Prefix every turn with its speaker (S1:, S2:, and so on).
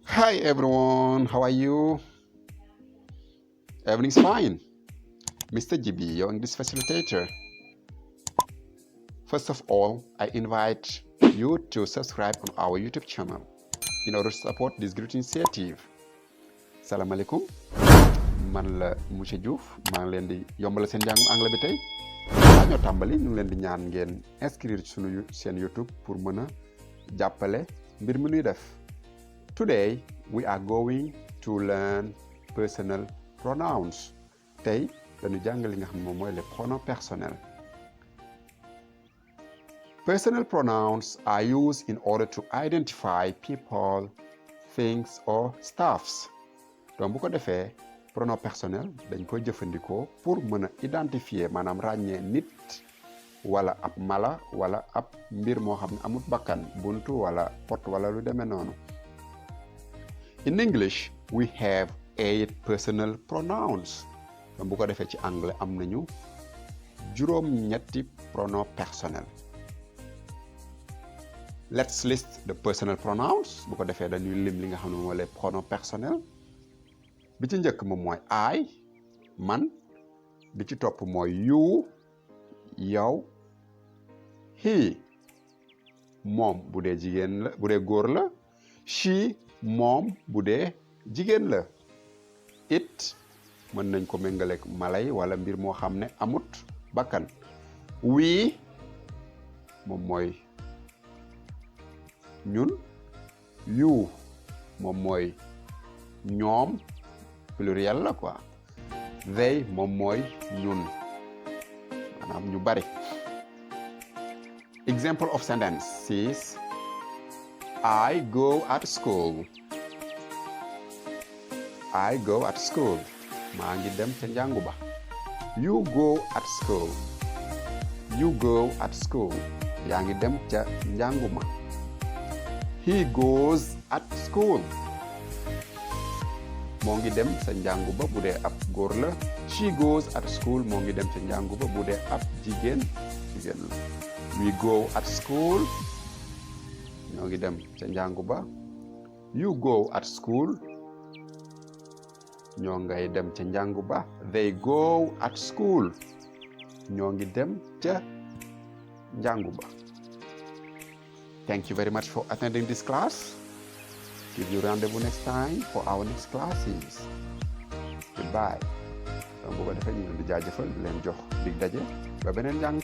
S1: Hi everyone, how are you? Everything's fine. Mr. GB, your English facilitator. First of all, I invite you to subscribe on our YouTube channel in order to support this great initiative. Salam alaikum. Man la monsieur Diouf maa ngi leen di yombal seen njàngum anglais bi tey daa ñoo tàmbali ñu ngi leen di ñaan ngeen inscrire ci sunu seen YouTube pour mën a jàppale mbir mi ñuy def. Today we are going to learn personal pronouns. Tey dañu jàng li nga xam ne moom mooy les pronoms personnels. Personal pronouns are used in order to identify people, things or stuffs. Donc bu ko defee pronom personnel dañ koy jëfandikoo pour mën a identifier maanaam ràññee nit wala ab mala wala ab mbir moo xam ne amut bakkan buntu wala pot wala lu demee noonu. In English we have 8 personal pronouns. Donc bu ko defee ci anglais am nañu juróom-ñetti pronom personnel. Let's list the personal pronouns. Bu ko defee dañuy lim li nga xam ne mooy les pronoms personnels. Bi ci njëkk moom mooy I, man. Bi ci topp mooy you, yow. He, moom bu dee jigéen la bu dee góor la. She, moom bu dee jigéen la. It, mën nañ ko méngaleeg malay wala mbir moo xam ne amut bakkan. We, moom mooy ñun. You, moom mooy ñoom. Pluriel la quoi. They moom mooy ñun maanaam ñu bari. Example of sentence is I go at school. I go at school. maa ngi dem ca njàngu ba. You go at school. You go at school. yaa ngi dem ca njàngu ma. He goes at school. moo ngi dem sa njàngu ba bu dee ab góor la. She goes at school. moo ngi dem sa njàngu ba bu dee ab jigéen la. We go at school. ñoo ngi dem ca njàngu ba. You go at school. ñoo ngay dem ca njàngu ba. They go at school. ñoo ngi dem ca njàngu ba. Thank you very much for attending this class. Give you rendezvous next time for our next classes. Goodbye. Donc bu ko defee ñu leen di jaajëfal di leen jox dig daje ba beneen jàng.